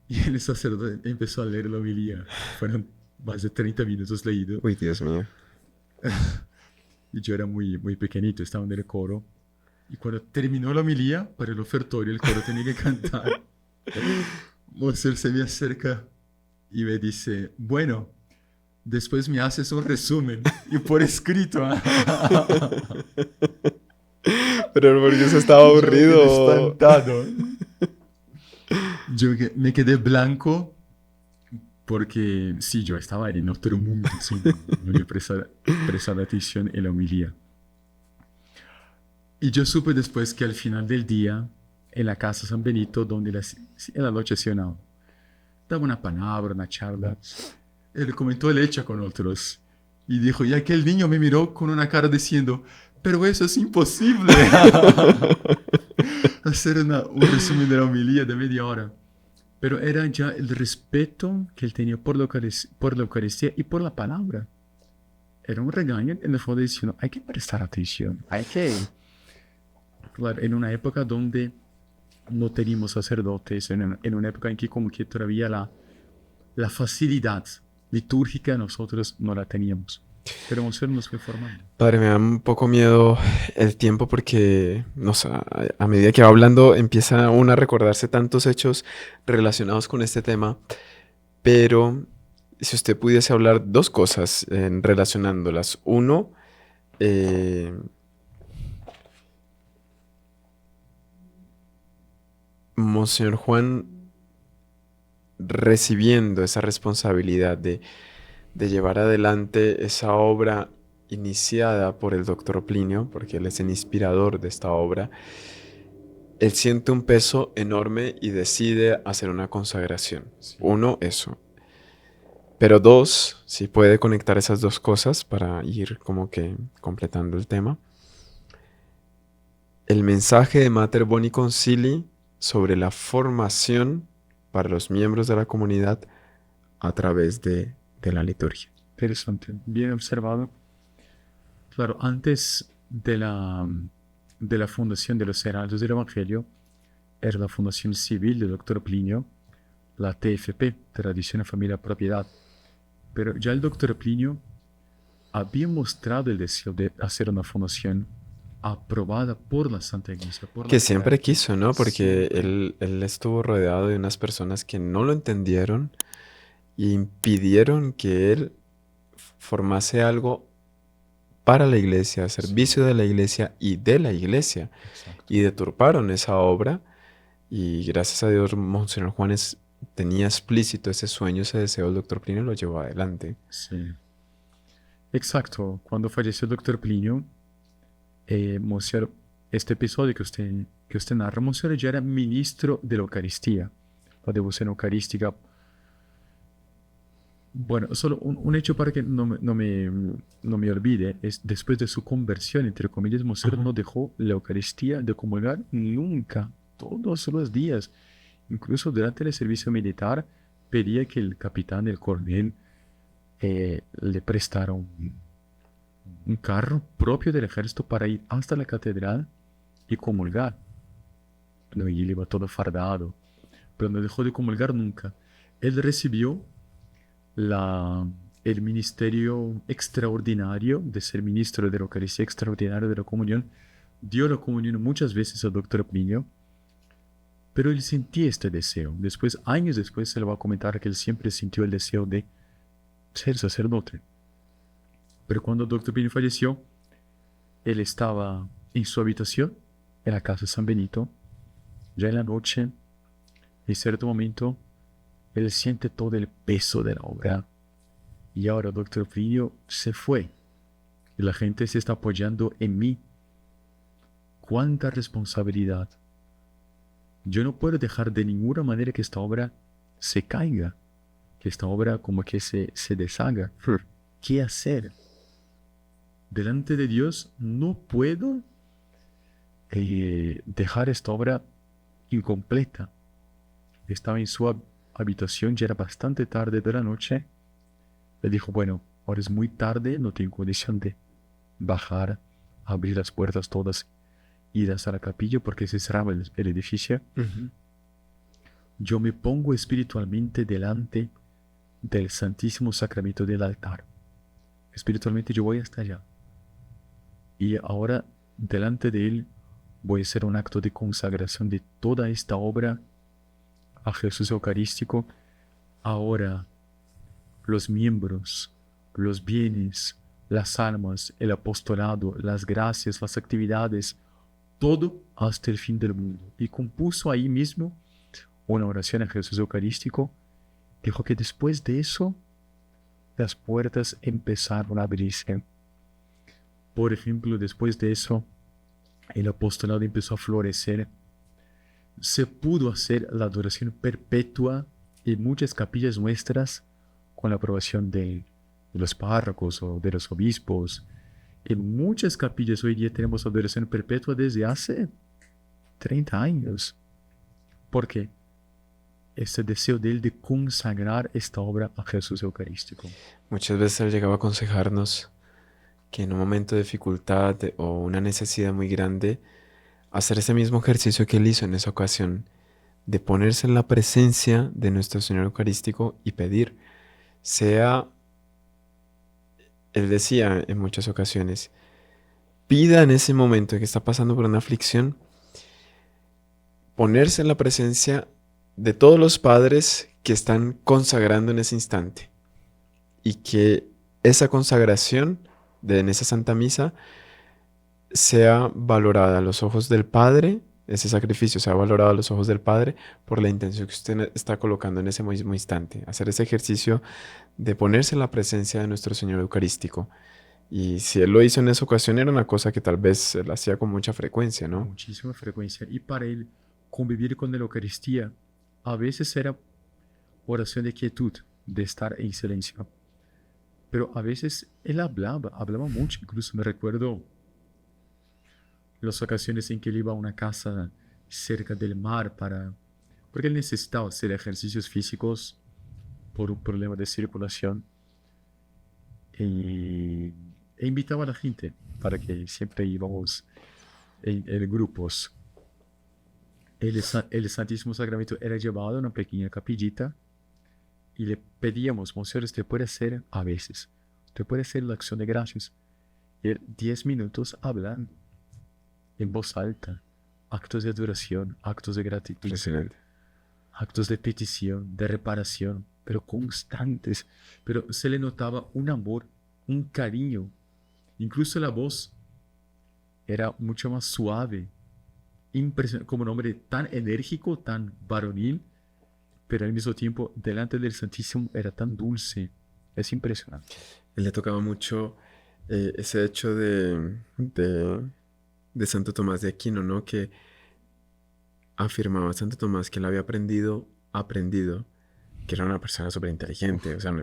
Y el sacerdote empezó a leer la homilía. Fueron más de 30 minutos leídos. Uy, Dios mío. Y yo era muy pequeñito, estaba en el coro. Y cuando terminó la homilía, para el ofertorio, el coro tenía que cantar. Monseñor se me acerca y me dice, bueno, después me haces un resumen. Y por escrito. Pero porque eso estaba aburrido. Yo me quedé espantado. Me quedé blanco porque sí, yo estaba en otro mundo, sí, no había prestado atención en la homilía. Y yo supe después que al final del día, en la casa San Benito, donde en la noche hacía daba una palabra, una charla, él comentó el hecho con otros y dijo, y aquel niño me miró con una cara diciendo, pero eso es imposible. Hacer un resumen de la homilía de media hora. Pero era ya el respeto que él tenía por la Eucaristía y por la palabra. Era un regaño en el fondo diciendo, hay que prestar atención. Hay que... Claro, en una época donde no teníamos sacerdotes, en una época en que como que todavía la facilidad litúrgica nosotros no la teníamos. Pero Monseñor nos fue formando. Padre, me da un poco miedo el tiempo porque, no sé, a medida que va hablando empieza uno a recordarse tantos hechos relacionados con este tema. Pero si usted pudiese hablar dos cosas relacionándolas. Uno, Monseñor Juan recibiendo esa responsabilidad de llevar adelante esa obra iniciada por el doctor Plinio, porque él es el inspirador de esta obra, él siente un peso enorme y decide hacer una consagración. Sí. Uno, eso. Pero dos, si puede conectar esas dos cosas para ir como que completando el tema. El mensaje de Mater Boni Concili sobre la formación para los miembros de la comunidad a través de la liturgia. Interesante, bien observado. Claro, antes de la fundación de los Heraldos del Evangelio, era la fundación civil del doctor Plinio, la TFP, Tradición, Familia, Propiedad. Pero ya el doctor Plinio había mostrado el deseo de hacer una fundación aprobada por la Santa Iglesia. Que siempre quiso, ¿no? Porque él estuvo rodeado de unas personas que no lo entendieron y impidieron que él formase algo para la iglesia, al servicio de la iglesia y de la iglesia. Exacto. Y deturparon esa obra y gracias a Dios Monseñor Juan tenía explícito ese sueño, ese deseo, el doctor Plinio lo llevó adelante. Sí. Exacto. Cuando falleció el doctor Plinio, Monseñor, este episodio que usted narra, Monseñor ya era ministro de la Eucaristía, la devoción eucarística. Bueno, solo un hecho para que no me olvide, es después de su conversión, entre comillas, Monseñor no dejó la Eucaristía de comulgar nunca, todos los días. Incluso durante el servicio militar pedía que el capitán del coronel le prestara un carro propio del ejército para ir hasta la catedral y comulgar. No, y él iba todo fardado, pero no dejó de comulgar nunca. Él recibió el ministerio extraordinario de ser ministro de la Eucaristía, extraordinario de la comunión. Dio la comunión muchas veces al doctor Plinio, pero él sentía este deseo. Después, años después, se le va a comentar que él siempre sintió el deseo de ser sacerdote. Pero cuando el doctor Plinio falleció, él estaba en su habitación, en la casa de San Benito, ya en la noche, en cierto momento, él siente todo el peso de la obra. Y ahora el doctor Plinio se fue. Y la gente se está apoyando en mí. ¡Cuánta responsabilidad! Yo no puedo dejar de ninguna manera que esta obra se caiga. Que esta obra como que se deshaga. ¿Qué hacer? Delante de Dios no puedo dejar esta obra incompleta. estaba en su habitación, ya era bastante tarde de la noche. Le dijo, bueno, ahora es muy tarde, no tengo condición de bajar, abrir las puertas todas, ir hasta la capilla porque se cerraba el edificio. Yo me pongo espiritualmente delante del Santísimo Sacramento del altar. Espiritualmente yo voy hasta allá. Y ahora, delante de él, voy a hacer un acto de consagración de toda esta obra a Jesús Eucarístico. Ahora, los miembros, los bienes, las almas, el apostolado, las gracias, las actividades, todo hasta el fin del mundo. Y compuso ahí mismo una oración a Jesús Eucarístico. Dijo que después de eso, las puertas empezaron a abrirse. Por ejemplo, después de eso, el apostolado empezó a florecer. Se pudo hacer la adoración perpetua en muchas capillas nuestras con la aprobación de los párrocos o de los obispos. En muchas capillas hoy día tenemos adoración perpetua desde hace 30 años. ¿Por qué? Ese deseo de él de consagrar esta obra a Jesús Eucarístico. Muchas veces él llegaba a aconsejarnos que en un momento de dificultad o una necesidad muy grande, hacer ese mismo ejercicio que él hizo en esa ocasión, de ponerse en la presencia de nuestro Señor Eucarístico y pedir, sea, él decía en muchas ocasiones, pida en ese momento que está pasando por una aflicción, ponerse en la presencia de todos los padres que están consagrando en ese instante y que esa consagración en esa Santa Misa sea valorada a los ojos del Padre, ese sacrificio sea valorado a los ojos del Padre por la intención que usted está colocando en ese mismo instante. Hacer ese ejercicio de ponerse en la presencia de nuestro Señor Eucarístico. Y si él lo hizo en esa ocasión, era una cosa que tal vez él hacía con mucha frecuencia, ¿no? Muchísima frecuencia. Y para él, convivir con la Eucaristía, a veces era oración de quietud, de estar en silencio. Pero a veces él hablaba mucho. Incluso me recuerdo las ocasiones en que él iba a una casa cerca del mar porque él necesitaba hacer ejercicios físicos por un problema de circulación. E invitaba a la gente para que siempre íbamos en grupos. El Santísimo Sacramento era llevado a una pequeña capillita y le pedíamos, Monseñor, usted puede hacer a veces, usted puede hacer la acción de gracias. Y él 10 minutos hablan en voz alta, actos de adoración, actos de gratitud, Impresionante. actos de petición, de reparación, pero constantes. Pero se le notaba un amor, un cariño. Incluso la voz era mucho más suave, impresionante, como un hombre tan enérgico, tan varonil, pero al mismo tiempo delante del Santísimo era tan dulce. Es impresionante. Él le tocaba mucho ese hecho de Santo Tomás de Aquino, ¿no? Que afirmaba Santo Tomás que él había aprendido, que era una persona súper inteligente. O sea,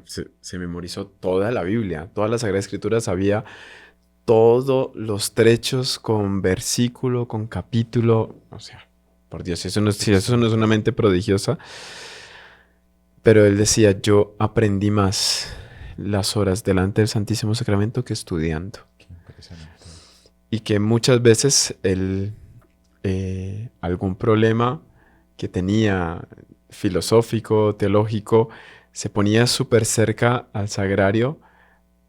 se memorizó toda la Biblia, toda la Sagrada Escritura, sabía todos los trechos con versículo, con capítulo. O sea, por Dios, si eso no es una mente prodigiosa. Pero él decía, yo aprendí más las horas delante del Santísimo Sacramento que estudiando. Qué impresionante. Y que muchas veces él, algún problema que tenía filosófico, teológico, se ponía súper cerca al sagrario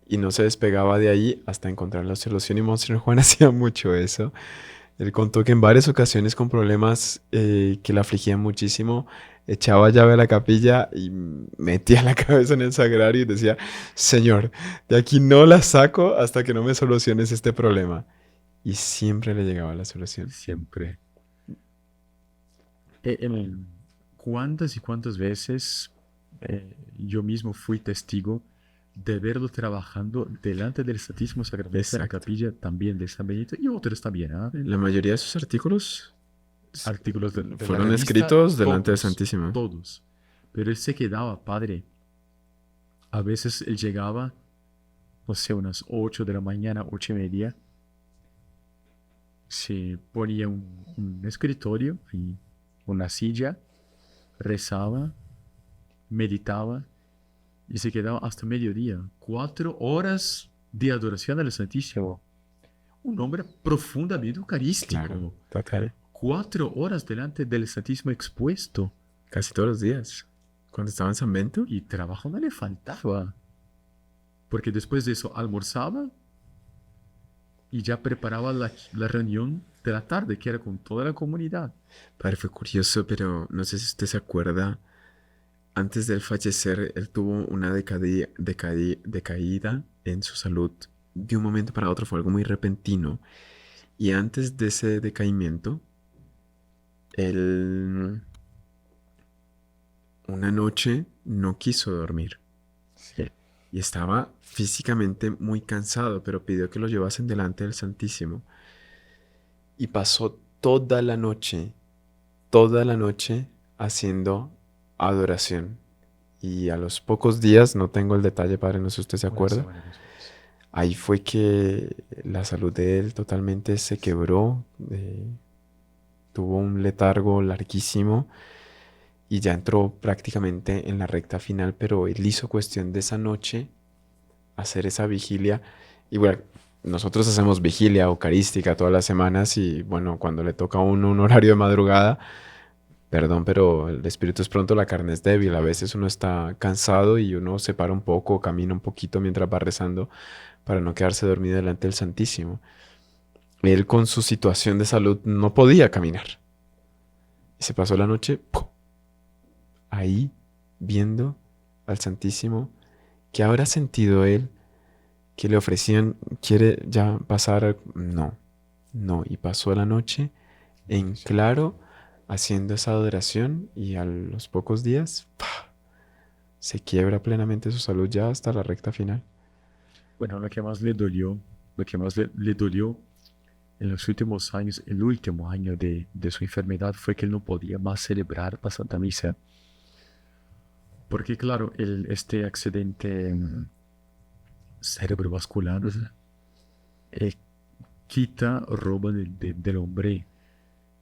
y no se despegaba de ahí hasta encontrar la solución. Y Monseñor Juan hacía mucho eso. Él contó que en varias ocasiones con problemas que le afligían muchísimo, echaba llave a la capilla y metía la cabeza en el sagrario y decía, Señor, de aquí no la saco hasta que no me soluciones este problema. Y siempre le llegaba la solución. Siempre. ¿Cuántas y cuántas veces yo mismo fui testigo de verlo trabajando delante del Santísimo Sacramento en la Exacto. capilla también de San Benito y otros también? La mayoría de sus artículos Artículos de la fueron revista, escritos delante del todos, Santísimo. Todos. Pero él se quedaba, padre. A veces él llegaba, no sé, unas 8 de la mañana, 8:30. Se ponía un escritorio y una silla rezaba, meditaba y se quedaba hasta mediodía. 4 horas de adoración al Santísimo. Un hombre profundamente eucarístico. Claro, total. 4 horas delante del Santísimo expuesto. Casi todos los días. Cuando estaba en San Bento. Y trabajo no le faltaba. Porque después de eso almorzaba y ya preparaba la reunión de la tarde, que era con toda la comunidad. Padre, fue curioso, pero no sé si usted se acuerda. Antes de él fallecer, él tuvo una decaída en su salud. De un momento para otro fue algo muy repentino. Y antes de ese decaimiento, él una noche no quiso dormir. Sí. Y estaba físicamente muy cansado, pero pidió que lo llevasen delante del Santísimo. Y pasó toda la noche haciendo adoración. Y a los pocos días, no tengo el detalle, padre, no sé si usted se acuerda, ahí fue que la salud de él totalmente se quebró, tuvo un letargo larguísimo y ya entró prácticamente en la recta final, pero él hizo cuestión de esa noche hacer esa vigilia. Y bueno, nosotros hacemos vigilia eucarística todas las semanas y bueno, cuando le toca a uno un horario de madrugada, perdón, pero el espíritu es pronto, la carne es débil. A veces uno está cansado y uno se para un poco, camina un poquito mientras va rezando para no quedarse dormido delante del Santísimo. Él con su situación de salud no podía caminar. Y se pasó la noche ahí viendo al Santísimo. ¿Qué habrá sentido él? Que le ofrecían, ¿quiere ya pasar? No. Y pasó la noche en claro haciendo esa adoración y a los pocos días se quiebra plenamente su salud ya hasta la recta final. Bueno, lo que más le dolió en los últimos años, el último año de su enfermedad, fue que él no podía más celebrar la Santa Misa. Porque claro, este accidente cerebrovascular roba del hombre,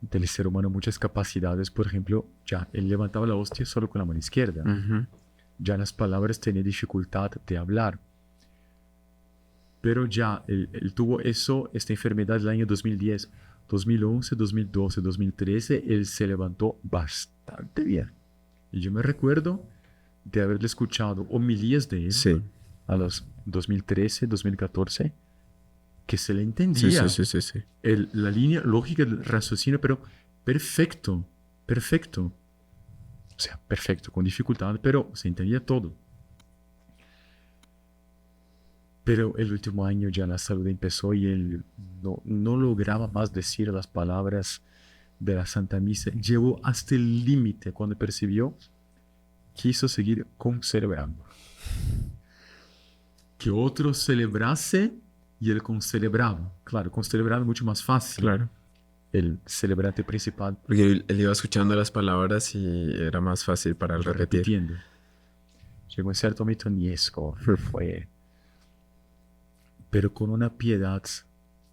del ser humano, muchas capacidades. Por ejemplo, ya él levantaba la hostia solo con la mano izquierda. Uh-huh. Ya las palabras tenía dificultad de hablar. Pero ya él tuvo esta enfermedad el año 2010, 2011, 2012, 2013, él se levantó bastante bien. Y yo me recuerdo de haberle escuchado homilías de él a los 2013, 2014, que se le entendía. Sí. La línea lógica del raciocinio, pero perfecto. O sea, perfecto, con dificultad, pero se entendía todo. Pero el último año ya la salud empezó y él no lograba más decir las palabras de la Santa Misa. Llegó hasta el límite cuando percibió, quiso seguir concelebrando. Que otro celebrase y él concelebraba. Claro, concelebraba es mucho más fácil. Claro. El celebrante principal. Porque él iba escuchando las palabras y era más fácil para él repetir. Repitiendo. Llegó en cierto momento Niesco. Fue... pero con una piedad.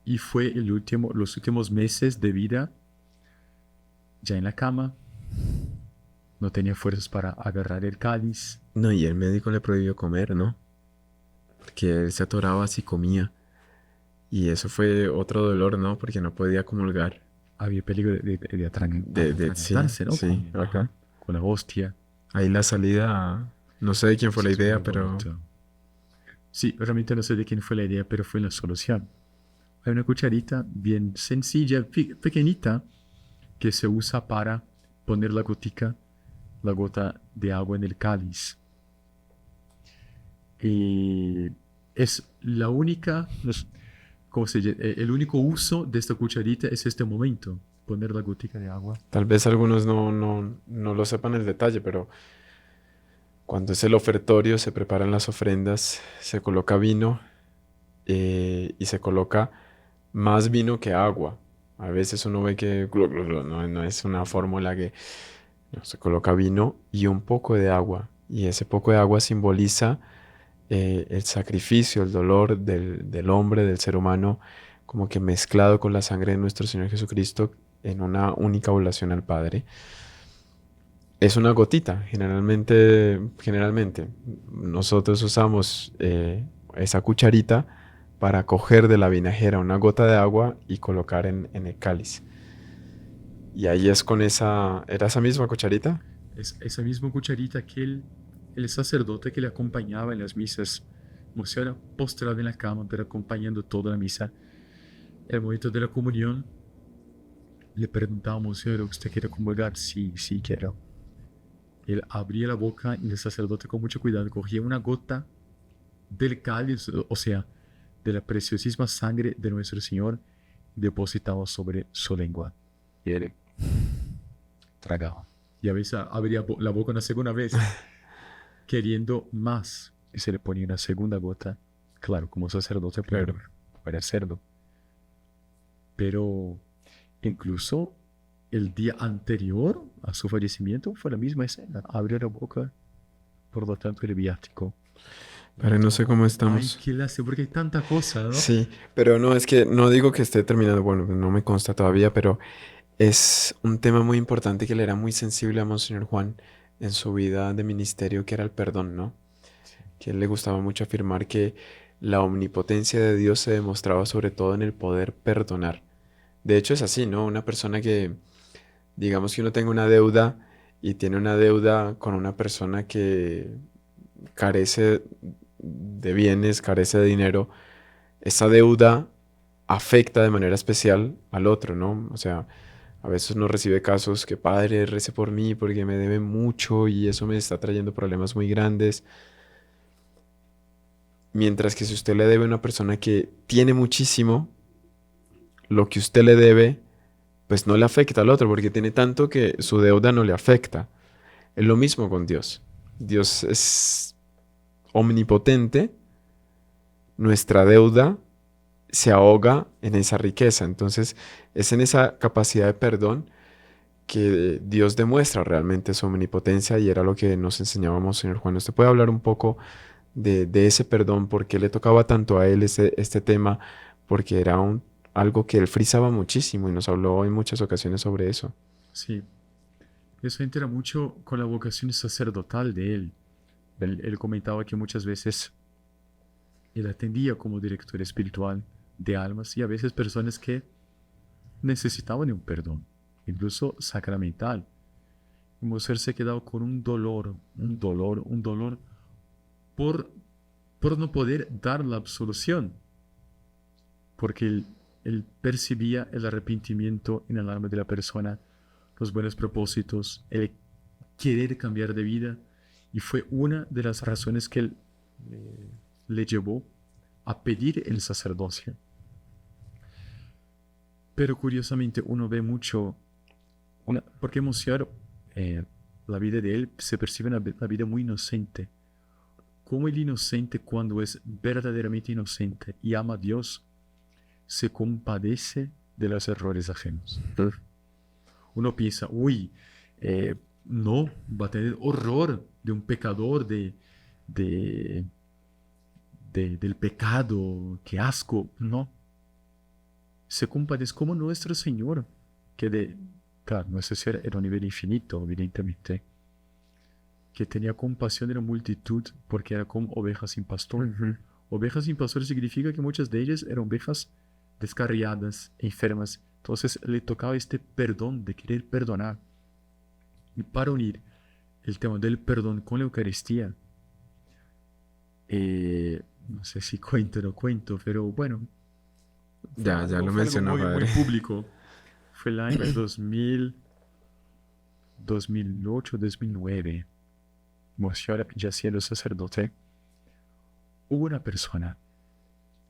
Y fue los últimos meses de vida ya en la cama. No tenía fuerzas para agarrar el cáliz. No, y el médico le prohibió comer, ¿no? Porque él se atoraba si comía. Y eso fue otro dolor, ¿no? Porque no podía comulgar. Había peligro de atragantarse, ¿no? Sí, con la hostia. Ahí la salida, no sé de quién fue la idea, pero... bonito. Sí, realmente no sé de quién fue la idea, pero fue la solución. Hay una cucharita bien sencilla, pequeñita, que se usa para poner la gota de agua en el cáliz. Y es la única, el único uso de esta cucharita es este momento, poner la gotica de agua. Tal vez algunos no lo sepan el detalle, pero cuando es el ofertorio se preparan las ofrendas, se coloca vino y se coloca más vino que agua. A veces uno ve que no es una fórmula que... No, se coloca vino y un poco de agua. Y ese poco de agua simboliza el sacrificio, el dolor del hombre, del ser humano, como que mezclado con la sangre de nuestro Señor Jesucristo en una única oblación al Padre. es una gotita. Generalmente nosotros usamos esa cucharita para coger de la vinajera una gota de agua y colocar en el cáliz. Y ahí es con ¿era esa misma cucharita? Es esa misma cucharita que el sacerdote que le acompañaba en las misas, Monseñor postrado en la cama, pero acompañando toda la misa. En el momento de la comunión, le preguntaba a Monseñor, ¿usted quiere comulgar? Sí, sí quiero. Él abría la boca y el sacerdote con mucho cuidado cogía una gota del cáliz, o sea, de la preciosísima sangre de nuestro Señor, depositaba sobre su lengua. Y él tragaba. Y a veces abría la boca una segunda vez, queriendo más. Y se le ponía una segunda gota. Claro, como sacerdote puede hacerlo. Pero incluso el día anterior a su fallecimiento fue la misma escena. Abrió la boca, por lo tanto, el viático. Pero no sé cómo estamos. Ay, qué lástima, porque hay tanta cosa, ¿no? Sí, pero no, es que no digo que esté terminado, bueno, no me consta todavía, pero es un tema muy importante que le era muy sensible a Monseñor Juan en su vida de ministerio, que era el perdón, ¿no? Que a él le gustaba mucho afirmar que la omnipotencia de Dios se demostraba sobre todo en el poder perdonar. De hecho es así, ¿no? Una persona que, digamos que uno tenga una deuda y tiene una deuda con una persona que carece de bienes, carece de dinero, esa deuda afecta de manera especial al otro, ¿no? O sea, a veces uno recibe casos que, padre, rece por mí porque me debe mucho y eso me está trayendo problemas muy grandes. Mientras que si usted le debe a una persona que tiene muchísimo, lo que usted le debe, pues no le afecta al otro porque tiene tanto que su deuda no le afecta. Es lo mismo con Dios. Dios es omnipotente, nuestra deuda se ahoga en esa riqueza. Entonces es en esa capacidad de perdón que Dios demuestra realmente su omnipotencia y era lo que nos enseñábamos, señor Juan. ¿Usted puede hablar un poco de ese perdón? ¿Por qué le tocaba tanto a él este tema? Porque era algo que él frisaba muchísimo y nos habló en muchas ocasiones sobre eso. Sí. Eso entra mucho con la vocación sacerdotal de él. Él comentaba que muchas veces él atendía como director espiritual de almas y a veces personas que necesitaban de un perdón, incluso sacramental. Y Moser se quedaba con un dolor por no poder dar la absolución, porque él percibía el arrepentimiento en el alma de la persona, los buenos propósitos, el querer cambiar de vida, y fue una de las razones que él le llevó a pedir el sacerdocio. Pero curiosamente uno ve mucho, porque Monsieur, la vida de él se percibe una vida muy inocente. Como el inocente, cuando es verdaderamente inocente y ama a Dios, se compadece de los errores ajenos. Uno piensa, no, va a tener horror de un pecador, del pecado, qué asco. No. Se compadece como nuestro Señor, claro, nuestro Señor era un nivel infinito, evidentemente, que tenía compasión de la multitud porque era como ovejas sin pastor. Ovejas sin pastor significa que muchas de ellas eran ovejas descarriadas, enfermas. Entonces le tocaba este perdón, de querer perdonar. Y para unir el tema del perdón con la Eucaristía, no sé si cuento o no cuento, pero bueno. Ya lo mencionó, muy público. Fue el año 2008, 2009. Monsieur, ya siendo sacerdote, hubo una persona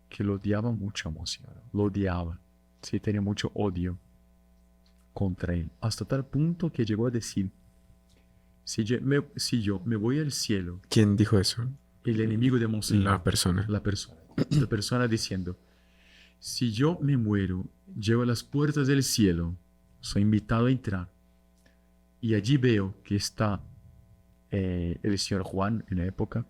que lo odiaba mucho a Monsieur. Lo odiaba. Sí, tenía mucho odio contra él. Hasta tal punto que llegó a decir, si yo me voy al cielo... ¿Quién dijo eso? El enemigo de Monseñor. La persona. La persona diciendo, si yo me muero, llego a las puertas del cielo, soy invitado a entrar, y allí veo que está el señor Juan en la época,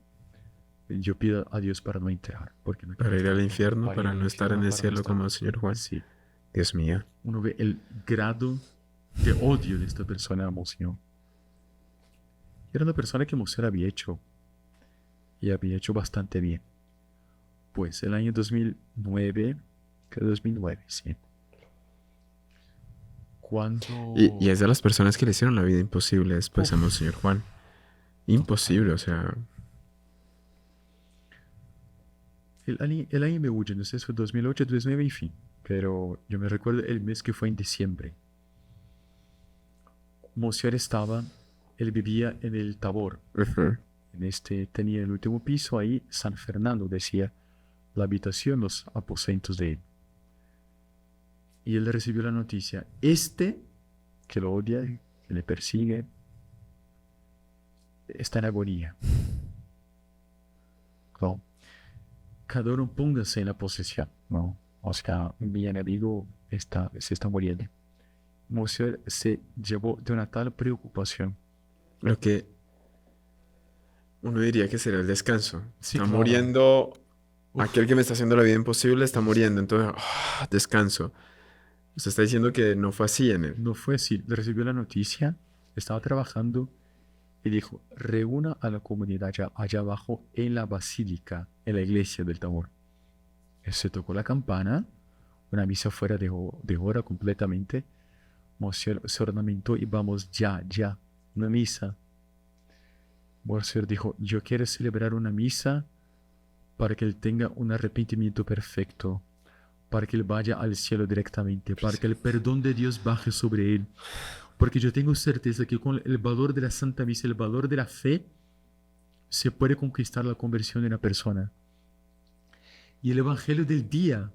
yo pido a Dios para no entrar. Porque no para ir al infierno, para no estar en el cielo como el señor Juan. Sí. Dios mío. Uno ve el grado de odio de esta persona a Monseñor. Era una persona que Monseñor había hecho, y había hecho bastante bien. Pues el año 2009, creo 2009, sí. Cuando... Y es de las personas que le hicieron la vida imposible después a Monseñor Juan. Imposible, o sea... El año me huye, no sé si fue 2008, 2009, en fin. Pero yo me recuerdo el mes que fue en diciembre. Monseñor estaba, él vivía en el Tabor. Ujú. Tenía el último piso ahí, San Fernando, decía, la habitación, los aposentos de él. Y él recibió la noticia, que lo odia, que le persigue, está en agonía. ¿No? Cada uno póngase en la posesión, ¿no? O sea, mi enemigo se está muriendo. Monseñor se llevó de una tal preocupación. Lo que uno diría que será el descanso. Sí, Está claro. muriendo... Uf. Aquel que me está haciendo la vida imposible está muriendo. Entonces, descanso. Usted está diciendo que no fue así en él. No fue así, recibió la noticia, estaba trabajando y dijo, reúna a la comunidad allá abajo en la basílica, en la iglesia del Tabor. Se tocó la campana, una misa fuera de hora completamente. Monseñor se ornamentó y vamos ya, una misa. Monseñor dijo, yo quiero celebrar una misa para que él tenga un arrepentimiento perfecto, para que él vaya al cielo directamente, para que el perdón de Dios baje sobre él. Porque yo tengo certeza que con el valor de la Santa Misa, el valor de la fe, se puede conquistar la conversión de una persona. Y el evangelio del día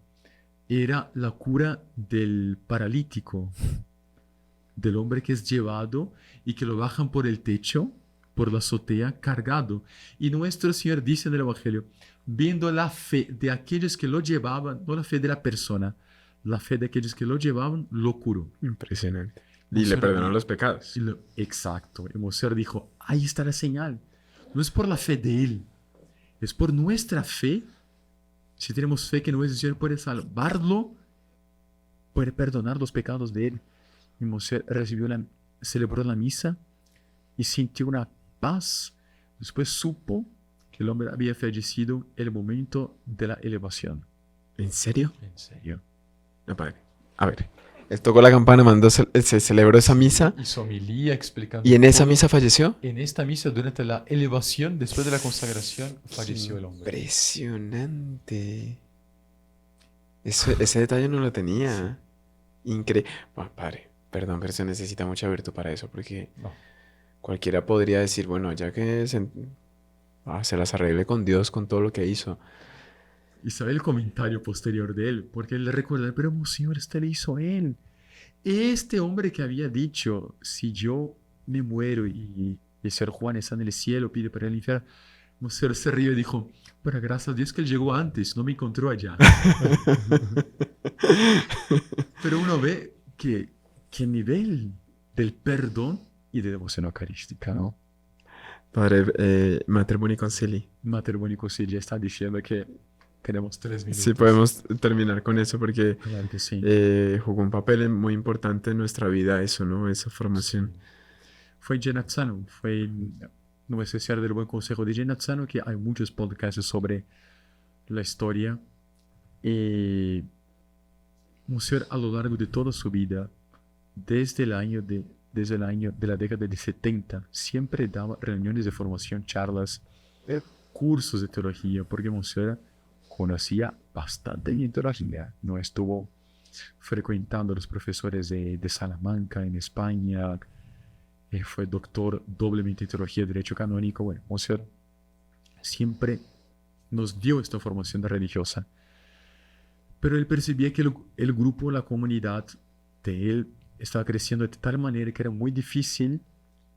era la cura del paralítico, del hombre que es llevado y que lo bajan por el techo, por la azotea, cargado. Y nuestro Señor dice en el evangelio, viendo la fe de aquellos que lo llevaban, no la fe de la persona, la fe de aquellos que lo llevaban, lo curó. Impresionante. Y Monseñor le perdonó dijo- los pecados. Exacto. Y Monseñor dijo, ahí está la señal. No es por la fe de él, es por nuestra fe. Si tenemos fe que nuestro Señor puede salvarlo, puede perdonar los pecados de él. Y Monseñor celebró la misa y sintió una paz. Después supo que el hombre había fallecido en el momento de la elevación. ¿En serio? En serio. No, padre. A ver. Él tocó la campana, se celebró esa misa. Hizo homilía explicando. ¿Y en esa todo. misa falleció? En esta misa, durante la elevación, después de la consagración, falleció el hombre. Impresionante. Ese detalle no lo tenía. Increíble. Padre, perdón, pero se necesita mucha virtud para eso, porque No. cualquiera podría decir, bueno, ya que se las arregle con Dios, con todo lo que hizo. Y sabe el comentario posterior de él, porque él le recuerda, pero Monseñor, este le hizo él. Este hombre que había dicho, si yo me muero y el Señor Juan está en el cielo, pide para el infierno, Monseñor se rió y dijo, pero gracias a Dios que él llegó antes, no me encontró allá. Pero uno ve que el nivel del perdón y de devoción eucarística, ¿no? Padre, Mater Boni Concili. Mater Boni Concili ya está diciendo que tenemos 3 minutos. Sí, podemos terminar con eso porque Claro que sí. jugó un papel muy importante en nuestra vida eso, ¿no? Esa formación. Fue Genazzano, fue nuestro Señor del Buen Consejo de Genazzano, que hay muchos podcasts sobre la historia. Y Monseñor a lo largo de toda su vida, desde el año de la década de 70, siempre daba reuniones de formación, charlas, cursos de teología, porque Monseñor conocía bastante bien teología. No estuvo frecuentando a los profesores de Salamanca en España. Fue doctor doblemente en teología y derecho canónico. Bueno, Monseñor siempre nos dio esta formación religiosa. Pero él percibía que el grupo, la comunidad de él estaba creciendo de tal manera que era muy difícil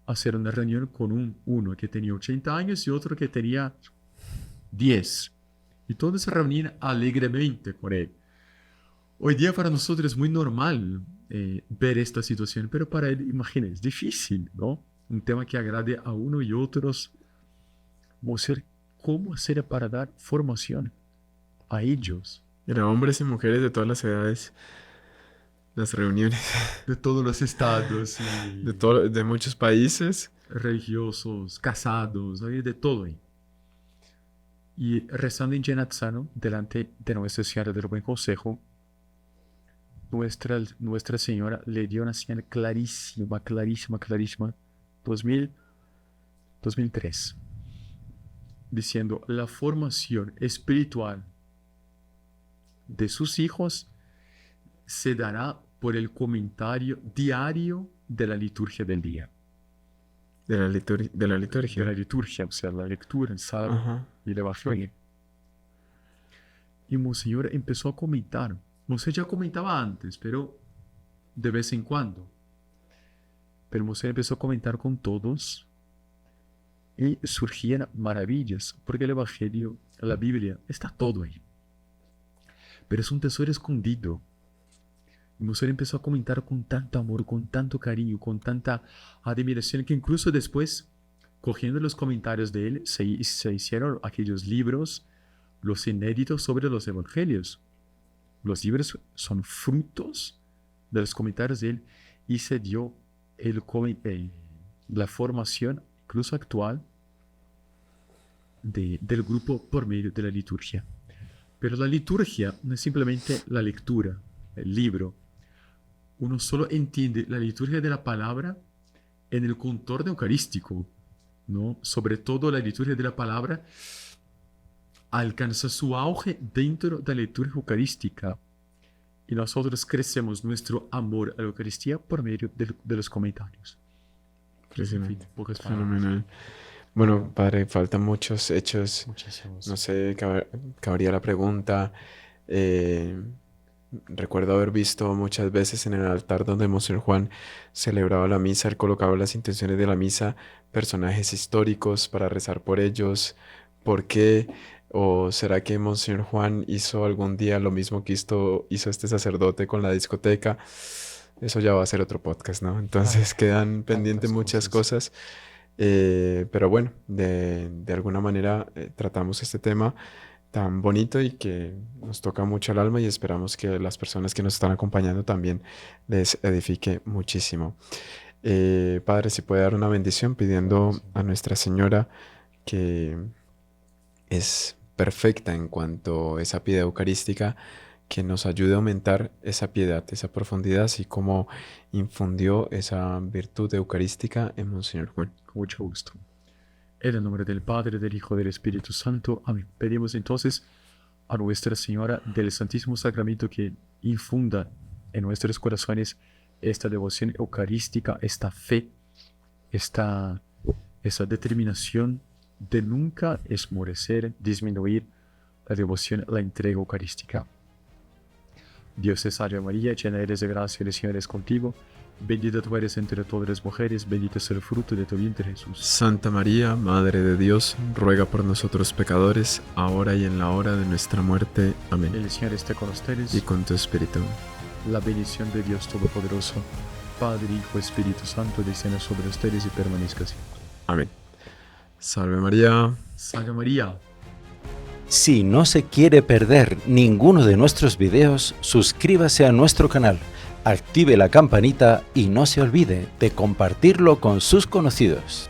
hacer una reunión con uno que tenía 80 años y otro que tenía 10. Y todos se reunían alegremente con él. Hoy día para nosotros es muy normal ver esta situación, pero para él, imagínense, es difícil, ¿no? Un tema que agrade a uno y otros. Monseñor, ¿cómo hacer para dar formación a ellos? Eran hombres y mujeres de todas las edades. Las reuniones De todos los estados. de muchos países. religiosos, casados, había de todo ahí. Y rezando en Genazzano, delante de Nuestra Señora del Buen Consejo, Nuestra Señora le dio una señal clarísima, 2003, diciendo: la formación espiritual de sus hijos se dará por el comentario diario de la liturgia del día. De la liturgia. De la liturgia, o sea, la lectura, el salmo y el evangelio. Y Monseñor empezó a comentar. Monseñor ya comentaba antes, pero de vez en cuando. Pero Monseñor empezó a comentar con todos y surgían maravillas, porque el evangelio, la Biblia, está todo ahí. Pero es un tesoro escondido. Y Monseñor empezó a comentar con tanto amor, con tanto cariño, con tanta admiración, que incluso después, cogiendo los comentarios de él, se hicieron aquellos libros, los inéditos sobre los evangelios. Los libros son frutos de los comentarios de él, y se dio la formación, incluso actual, del grupo por medio de la liturgia. Pero la liturgia no es simplemente la lectura, el libro. Uno solo entiende la liturgia de la palabra en el contorno eucarístico, ¿no? Sobre todo la liturgia de la palabra alcanza su auge dentro de la liturgia eucarística, y nosotros crecemos nuestro amor a la Eucaristía por medio de los comentarios. Impresionante. Pocas palabras. Fenomenal. Bueno, padre, faltan muchos hechos. Muchísimos. No sé, cabría la pregunta. Recuerdo haber visto muchas veces en el altar donde Monseñor Juan celebraba la misa, él colocaba las intenciones de la misa, personajes históricos para rezar por ellos. ¿Por qué? ¿O será que Monseñor Juan hizo algún día lo mismo que hizo este sacerdote con la discoteca? Eso ya va a ser otro podcast, ¿no? Entonces quedan pendientes muchas cosas. Pero bueno, de alguna manera tratamos este tema tan bonito y que nos toca mucho al alma, y esperamos que las personas que nos están acompañando también les edifique muchísimo. Padre, si puede dar una bendición pidiendo a Nuestra Señora, que es perfecta en cuanto a esa piedad eucarística, que nos ayude a aumentar esa piedad, esa profundidad, así como infundió esa virtud eucarística en Monseñor Juan. Con mucho gusto. En el nombre del Padre, del Hijo y del Espíritu Santo. Amén. Pedimos entonces a Nuestra Señora del Santísimo Sacramento que infunda en nuestros corazones esta devoción eucarística, esta fe, esa determinación de nunca esmorecer, disminuir la devoción, la entrega eucarística. Dios te salve María, llena eres de gracia, el Señor es contigo. Bendita tú eres entre todas las mujeres, bendito es el fruto de tu vientre, Jesús. Santa María, Madre de Dios, ruega por nosotros pecadores, ahora y en la hora de nuestra muerte. Amén. El Señor esté con ustedes. Y con tu espíritu. La bendición de Dios Todopoderoso, Padre, Hijo, Espíritu Santo, descienda sobre ustedes y permanezca siempre. Amén. Salve María. Salve María. Si no se quiere perder ninguno de nuestros videos, suscríbase a nuestro canal, active la campanita y no se olvide de compartirlo con sus conocidos.